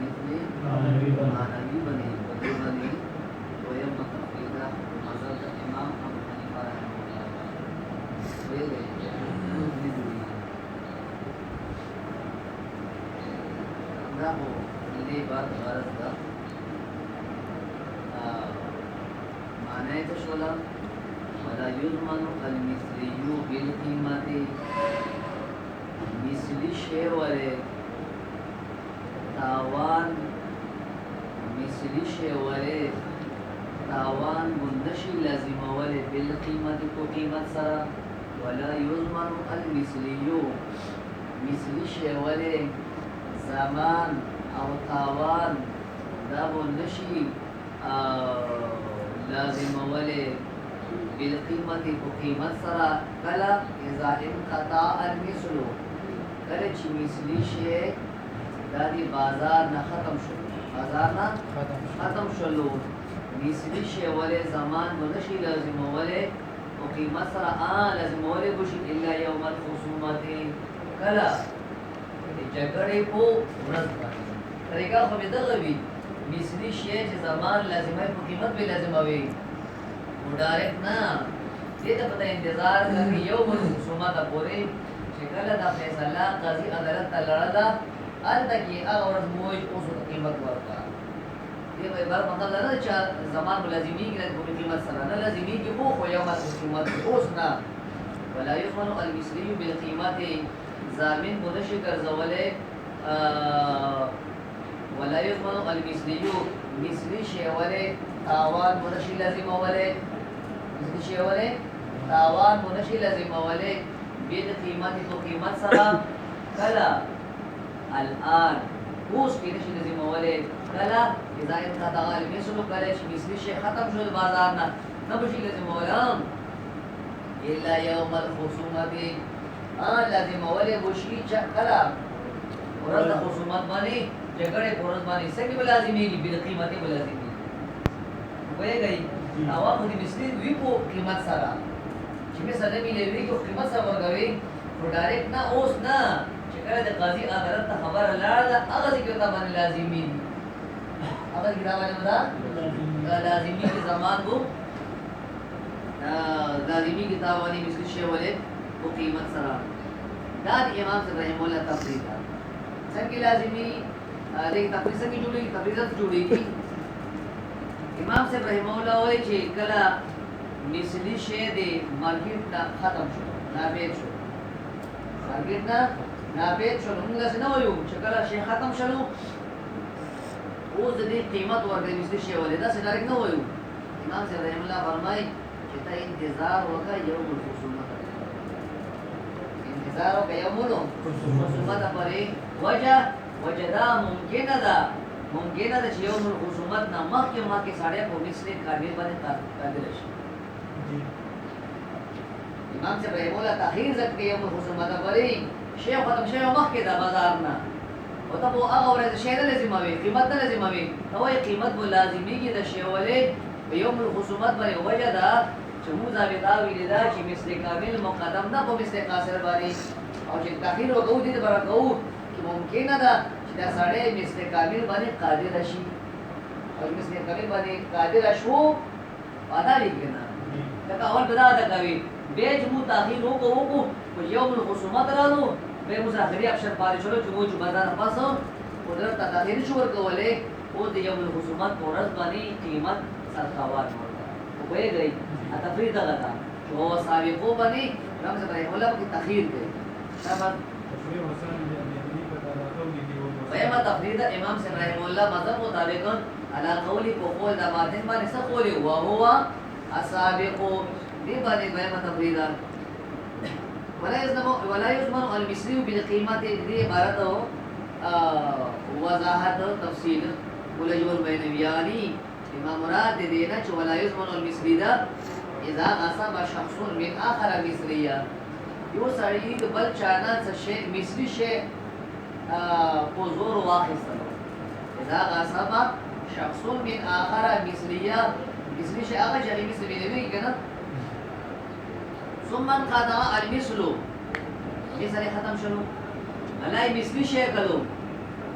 مثلی معنوی بنی بدی بنی ویم متفقیدہ مذہب امام ابو حنیفہ رحمہ اللہ وی گئی دا ہو لی بات غرض دا معنی تشولا ولا يضمن المثلي بالقيمة مثلی شی وره تاوان مثلی شی وره تاوان مندشی لازم وره بالقیمت کو قیمت سرا ولا یضمن المثلیو مثلی شی وره زمان او تاوان دا مندشی لازم وره بالقیمت کو قیمت سرا کلا اذا انقطع المثل کله چې مثلی شی دا دی بازار نه ختم شو بازار نه ختم شلو مثلی شی ولې زمان ونشي لازم ولې او قیمت سره لازم ولې بشي الا یوم الخصومت کلا جګړې په ورځ باندې طریقه خو به دغه وي مثلی شی چې زمان لازمه په قیمت به لازم وي و ډایرکټ نه دې ته په انتظار کوي یوم الخصومت پورې کله دا فیصله قاضي عدالت ته لړله هلته کې هغه ورځ موج اوس ورته قیمت ورکړه دې به بل مطلب دا نه چې زمان به لازمېږي نه په قیمت سره نه لازمېږي خو یو خصومت اوس نه ولا یضمن المثلي بالقیمت ضامن به نشي ګرځولی ولا یضمن المثلي مثلي شی ولې تاوان به نشي لازمولی مثلي شی ولې تاوان به نشي لازمولی بید قیمت تو قیمت سرا کلا الان اوس کې نشي لازم اوله کلا اذا انقطع المثل کلا چې مثلی شی ختم شو بازار نه نه بشي لازم اوله الا يوم الخصومت لازم اوله بشي چې کلا ورځ خصومت باندې جګړه پرځ باندې څنګه لازمي بید قیمت به لازمي وایي او خو دې مثلی وی په قیمت سره چې مثلا ملي کو قیمت سره ورغوي نو ډایرکټ نه اوس نه چې کله د قاضي عدالت ته خبر لاړه هغه کې ته باندې لازمي هغه کې دا باندې دا لازمي په زمان کو لازمي کتاب باندې مثل شی ولې او قیمت سره دا امام صاحب رحم الله تفریح څنګه لازمي دې تفریح څنګه جوړیږي تفریح جوړیږي امام صاحب رحم الله وایي چې کله مثلی شی دی مارکیټ نه ختم شو نابید شو مارکیټ نه نابید شو موږ څه نه وایو چې کله شی ختم شلو اوس دې قیمت ورکړي مثلی شی ولې دا څه ډایرکټ نه وایو امام صاحب رحم الله فرمایي چې ته انتظار وکړه یوم الخصومت انتظار وکړه یوم الخصومت پرې وجدا ممکنه ده چې یوم الخصومت نه مخکې ساړه په مثلی کامل باندې قادر شي امام سے رحم الله تاخير ذکر یوم الخصومت پرې شی ختم شی مخکې د بازار نه او ته هغه ورځ شی نه لازموي قیمت نه لازموي نو قیمت به لازميږي د شی ولې په یوم الخصومت باندې وجدا چې مو ضابطه ویل دا چې مثل کامل مقدم نه په مثل قاصر باندې او چې تاخير وکړو دې برکو چې ممکن ده چې دا سړی مثل کامل باندې قادر شي او مثل کامل باندې قادر شو ادا لیکنه دا اول بدا ده کوي به چې مو تاخير وکړو او یوم الخصومت رالو به مذاکره افشار پاره شروع چې مو بازار پاسو قدرت تاخير شو ورکولې او د یوم الخصومت ورځ باندې قیمت سرخوات ورکړه وې گئی تفریح دغه دا چې هو سابقو باندې رمز ابراهيم الله په تاخير دی تمام ویما تفرید امام سے رحم الله مذهب مطابق علی قولی کو قول دا ماتن باندې څه قول او هو اسابق دی باندې ویما تفرید ولا يضمن المثلي بالقيمه دې عبارت وضاحت تفصیل ولجول بینویانی امام مراد دې نه چې ولا يضمن المثلي دا اذا غصب شخص من اخر مثليه یو سړی د بل چانه څه شی مثلی شی حضور واخستلو اذا غصب شخص من آخر مثلية مثلي شيء آخر جاني مثل بنبي كنا ثم انقضى المثل مثل ختم شنو ملاي مثلي شيء كلو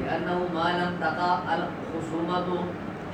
لانه ما لم تقع الخصومه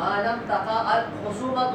ما لم تقع الخصومه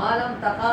ما لم تقع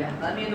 يحتمل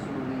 سوري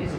مثل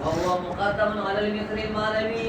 وهو مقدم على المثل المعنوي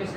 مثل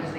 مثل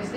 مثل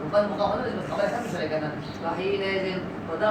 وقد مقاومه بس خبر هم مش لكن صحيح لازم وده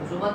خصومات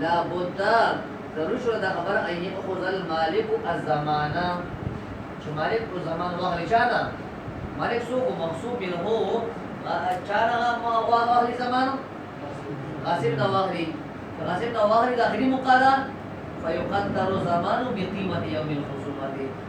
لا بد ضروري شو ده خبر ان ياخذ المالك الزمان شو مالك الزمان واخلي شانا مالك سوق مغصوب هو شانا ما واخلي زمان غاصب ده واخلي داخلي مقادا فيقدر زمان بقيمه يوم الخصومات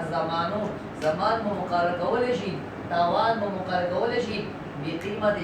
الزمان زمان مقرر کول شي تاوان مقرر کول شي بقیمت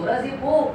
ورځې په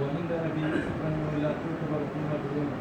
ومن النبي سبحانه ولا تعتبر قيمه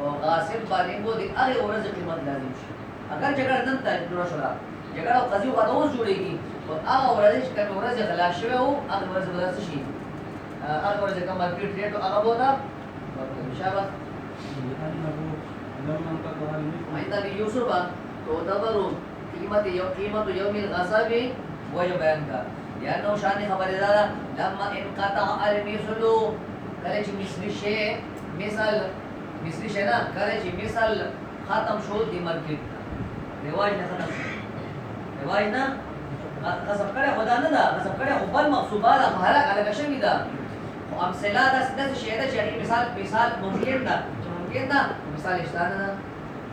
غاصب باندې وو دي هغه ورځ قیمت لازم شي اگر جګړه نن ته جوړ شو جګړه او قضیه غواړو جوړيږي او هغه ورځ چې کوم ورځ غلا شوی او هغه ورځ بدل شي هغه ورځ کوم مارکیټ ریټ هغه بودا شابه عند يوسف تعتبر قيمة يوم الغصب وجه بيان کا لانه شان خبردار لما انقطع المثل کله چې مثلی شی مثلی شی نه کله چې مثال ختم شو د مارکیټ رواج نه ختم شو رواج نه غصب کړه خدا نه ده غصب کړه خو بل مقصوبه ده مهلک علاقه شوی ده خو امثله داسې شی ده چې مثال ممکن ده ممکن ده مثال اشتانه ده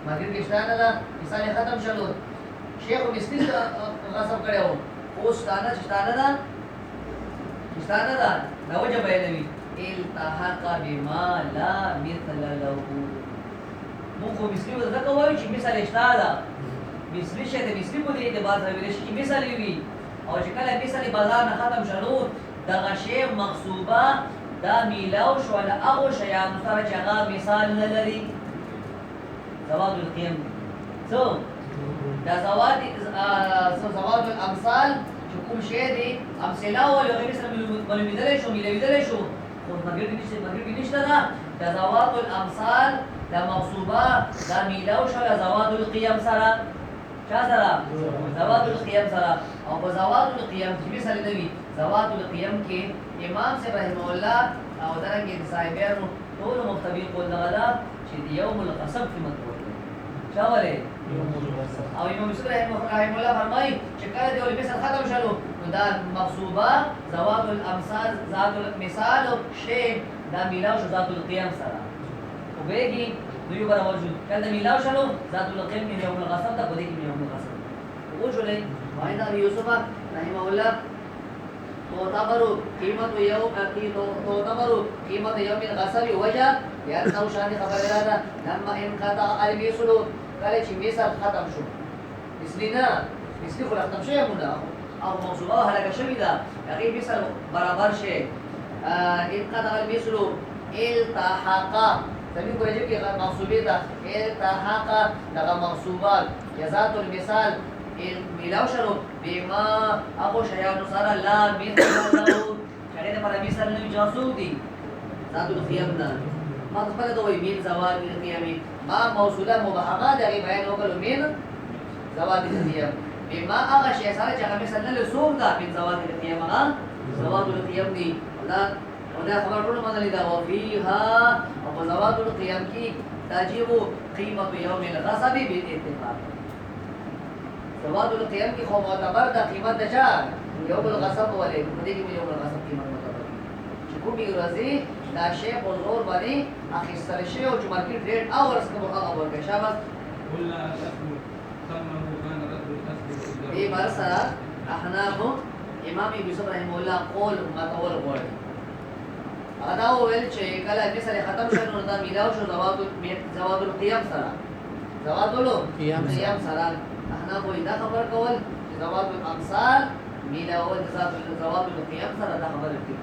مارکیټ کې اشتانه ده مثال ختم شلو شیخ مثلی غصب کړه وو اوس اشتانه ده اشتانه ده دا وجه بیانوي التحق بما لا مثل له مونږ مثلی ځکه وایو چې مثال اشتانه مثلی شی د مثلی په دې اعتبار سره ویل شي چې مثال وي او چې کله مثال بازار نه ختم شلو دغه شی مغصوبه دا میلاو شو له هغه شیانو سره چې هغه مثال نه لري زواد القيم څو دا زواد الامثال چې کوم شی دی امثله او غیر سره ملویدل شو ملویدل شو خو مګر نشته دا زواد الامثال دا مغصوبه دا میلاو شو له زواد القيم سره چا سره زواد القيم سره او په زواد القيم کې مثال دی زواد القيم کې امام صاحب رحمه الله او درنګ صاحبانو ټول مفتبق ولغلا چې یوم القسم کې مطلب چا وله او امام صاحب رحمه الله فرمایي چې کله دی مثال ختم شلو نو دا مغصوبه زواد الامثال ذات المثال شی دا میلاو شو ذات القيم سره او بهږي دوی بر موجود کله میلاو شلو ذات القيم کې یوم القسم دا بده کې یوم القسم وجولې وایدا یوسف رحمه الله تعتبر قیمت یوم الغصب وجه لأنه شان خبر اراده لما انقطع المثل کله چې مثال ختم شو مثلی خو ختم شوی مونږه او موضوعه هلاکه شوی ده هغه مثال برابر شي انقطع المثل التحق تبي ګورې کې منصوبه ده التحق دغه منصوبات ذات المثال میلاو شلو بما هغه شیانو سره لا مثل له هغه پر مثال نه جاسو دي ذات القيم نه ما خپل دوی مين زوال القيم ما موصوله مبهمه دغه بیان وکړو مين زوال القيم بما هغه شی سره چې هغه مثال له سوق ده من زوال القيم هغه زوال القيم دي ودا خبر ټول مدلې دا وفيها او زوال القيم کې تجب قيمه يوم الغصب بالاتفاق زواد القيم کی خو معتبر دا قیمت د چا یوم الغصب ولې دې کې یوم الغصب قیمت معتبر چې کومي ورځي دا شی په زور باندې اخیستل شي او چې مارکیټ ریټ او ورس کومه هغه ورکه شابه قلنا الأصل ثمنه كان رد الأصل دې برسا احناف امام یوسف رحم الله قول متول غوړي ادا ویل چې کله مثال ختم شنو دا میلاو شو زواد القيم سره زواد القيم سره احنا کوئی دا خبر کول زواد الامثال میلاول زواد القيم سره دا خبر ټیک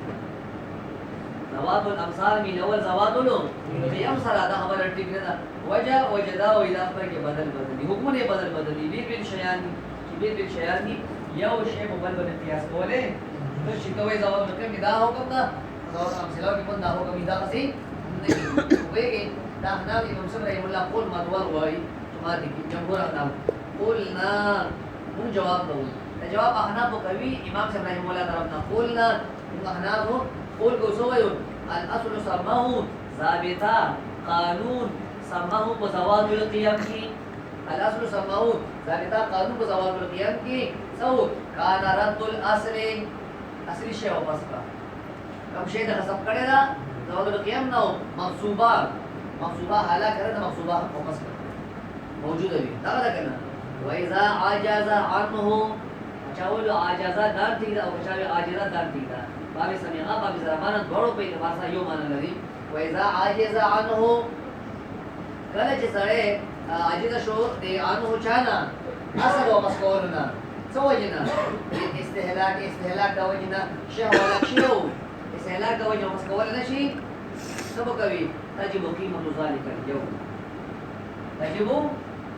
زواد الامثال میلاول زواد القيم سره دا خبر ټیک نه وجدا او اذا پر کې بدل حکم نه بدل بیل شیان یو شی په بل باندې قیاس کوله نو چې کوي زواد القيم دا حکم دا زواد الامثال کې بندا حکم دا څه نه ویږي دا احنا امام صاحب رحم الله قول مدول وای ما دي جمهور احنا قلنا مو جواب دو جواب احناف کوي امام صاحب رحم الله طرفنا قلنا احناف قول کو سو ويو الاصل سماه ثابتا قانون سماه بزواد القيم کی الاصل سماه ثابتا قانون بزواد القيم کی سو کان رد الاصل اصلي شی او بس کا کوم شی د حساب کړه دا زواد القيم نو منصوبه حالا کړه د منصوبه او بس موجود وي دا کنه وإذا عجز عنه چاول عجز دار تیدا او چاوي عاجز دار تیدا باب سميعا باب زرمان دوړو په اعتبار سره یو معنی لري وإذا عجز عنه کله چې سره عاجز شو دی عنه چانا اصل او مسکولنا سوجنا استهلاك دا وجنا شهوه لکشو استهلاك دا وجنا مسکول نشي سبب کوي تجب قيمه ذلك اليوم تجب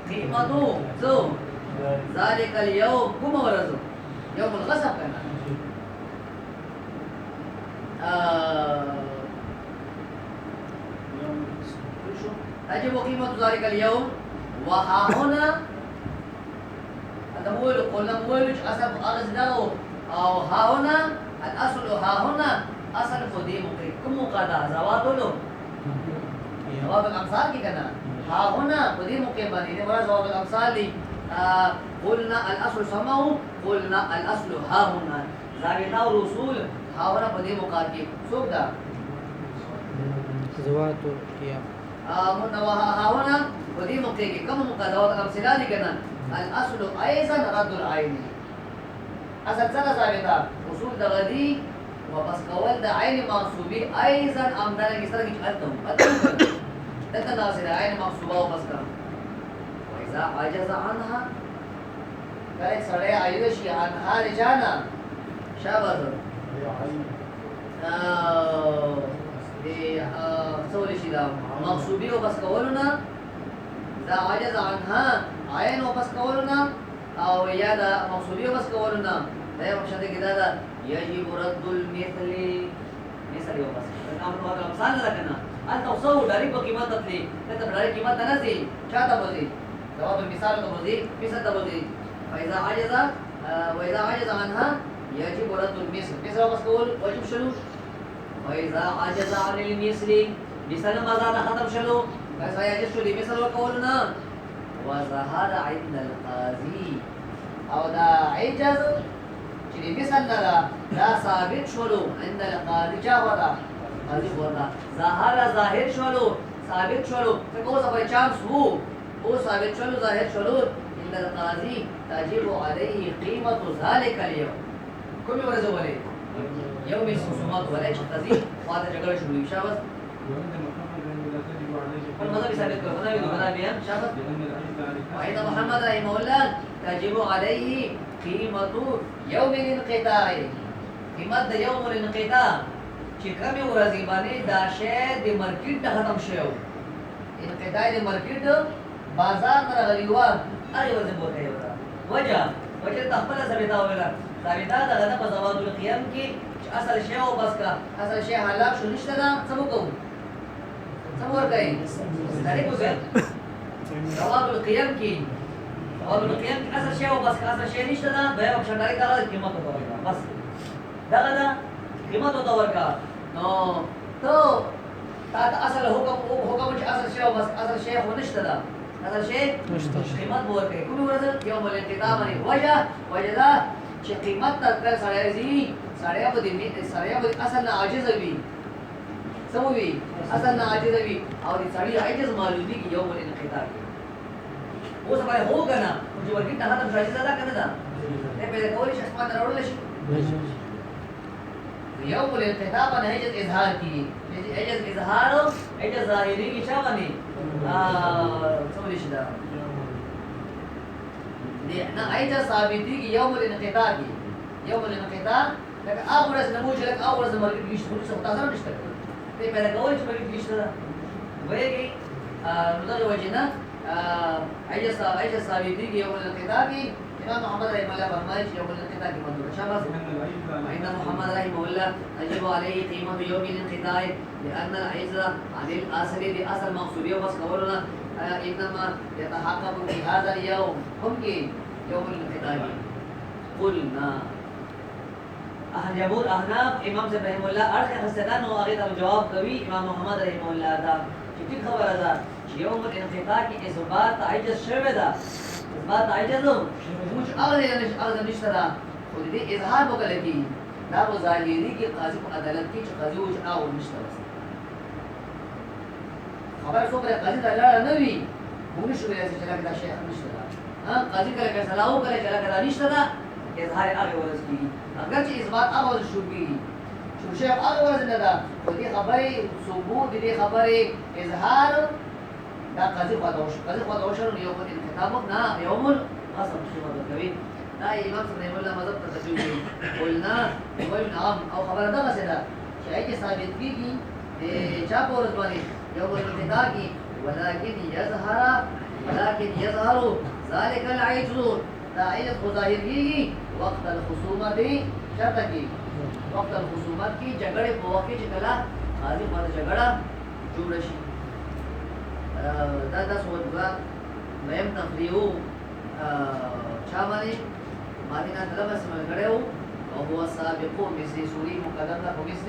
قیمتو زو ذالک اليوم کوم ورځ یوم الغصب کنه تجب قیمت ذلك اليوم وها هنا قلنا مولج أسب أغزده أو ها هنا الأصل ها هنا اصل په دې موقع کوم مقادا زواتلو جواب الامثال کې کنه ها هنا په دې موقع باندې نه مراد جواب الامثال دي قلنا الاصل سمعوا قلنا الاصل ها هنا ضابطه او رسول ها هنا په دې موقع کې څوک دا زوات القيام ها هنا په دې موقع کې کوم مقادات الامثال دي کنه الاصل ايضا رد العين اصل څه ضابطه اصول د غدي واپس کول د عین منصوبي ايضا امدارنګ سره کې چلته دته دا سره عین منصوبه واپس کړه واذا عجز عنها کله سره عاجز شي عنها رجانا شابه دي څول شي دا منصوبي واپس کولونه اذا عجز عنها عین واپس کولونه او یا دا منصوبي واپس کولونه دا یو شته کې دا يجب رد المثل مثل يوم بس نعمل هذا الامثال لكن انت تصور داري بقيمه تطلي انت بداري قيمه تنزي شاته بوزي جواب المثال تبوزي مثل تبوزي فاذا عجز واذا عجز عنها يجب رد المثل مثل بس قول واجب شنو واذا عجز عن المثل مثل ما زاد ختم شنو بس يجب شنو مثل وقولنا وظهر عند القاضي او دا عجز چې مثال دا ثابت شولو عند القاضي جا ودا قاضي ودا ظاهر شولو ثابت شولو څنګه اوس په چانس وو او ثابت شولو ظاهر شولو عند القاضي تجب عليه قيمه ذلك اليوم کوم ورځ ولې يوم الخصومات ولا چې قاضي واده جګړه شروع شابه المذهب ثابت کړو دا ویل غنا بیا شابه وإذا محمد رحمه الله تجب عليه قيمة يوم الانقطاع قیمت د یوم الانقطاع چې کومه ورځ باندې دا شی د مارکیټ ختم شوی انقطاع د مارکیټ بازار نه راغلی و هغه ورځ مورته وتا وجه تخپل ثابته ویلا ثابته دغه په زواد القيام کې چې اصل شی او بس کا اصل شی حالات شو نشته دا څه وکړو څه ورګای ستړي کوځه زواد القيام کې زواد القيام کې اصل شی او بس کا اصل شی نشته دا به او شنداري دا قیمت وکړه بس دا قیمت وته ورکا نو ته تا اصل حکم چې اصل شی او بس اصل شی خو نشته دا اصل شی نشته قیمت ورکه کوم ورځ یوم الانقطاع باندې وجه دا چې قیمت تر سړی زی سړی په دې سړی په اصل نه عاجز وي سموي اصل نه عاجز وي او دې سړی عاجز معلومي کې یوم الانقطاع اوس باندې هو کنه چې ورګي ته ختم شي دا کنه دا ته په کولی شي اسمان راوړل شي يوم الانقطاع باندې عجز اظهار کی عجز اظهار عجز ظاهری کی چا باندې څول شي دا دي نه عجز ثابتی کی یوم الانقطاع کی یوم الانقطاع لکه اورز نموذج لکه اورز مرګ کیش څه متاثر نشته ته پیدا کول چې مرګ کیش دا وایي نو دا وجنه عجز ثابتی کی یوم الانقطاع کی امام محمد رحمه الله فرمایي چې یوم الانقطاع کی منظور شابه وإن محمد رحمه الله يجب عليه قيمة يوم الانقطاع لأن العجز عن الأصل لأصل مقصودية بس قولنا إنما يتحقق في هذا اليوم ممكن يوم الانقطاع قلنا جمهور أحناف إمام رحمه الله أرخ خستان وأغيث الجواب قوي إمام محمد رحمه الله دا شكل خبر هذا يوم الانقطاع کی إثبات عجز شوه دا إثبات عجز مش أغلى نشترى ودې اظهار وکړه کی دا و ظاهری کی قاضي په عدالت کې چې قاضي وځ او نشته خبر څو پر قاضي دا لاره نه وی موږ شو یې چې لکه دا شی نشته ها قاضي کله کله سلام وکړي چې لکه دا نشته دا اظهار هغه ورځ کی اگر چې اثبات هغه ورځ شو کی شو شی هغه ورځ نه دا دې خبرې ثبوت دې خبرې اظهار دا قاضي خداوش نو یو په کتاب نه یوم القسم شو کوي دا امام صاحب رحمه الله مذهب ته تجویز قلنا نعم او خبره ده مثلا چې هغه ثابت کیږي چا په ورځ باندې یو الانقطاع کی ولكن يظهر ذلك العجز دا عجز ظاهر کیږي وقت الخصومت شرط کی وقت الخصومت کی جګړه په وخت کې کله قاضي باندې جګړه جوړ شي دا سوال مهم تفریو چا باندې مادینا طلب اسمه کړو او هو سابقو مثل سوری مقدم له مثل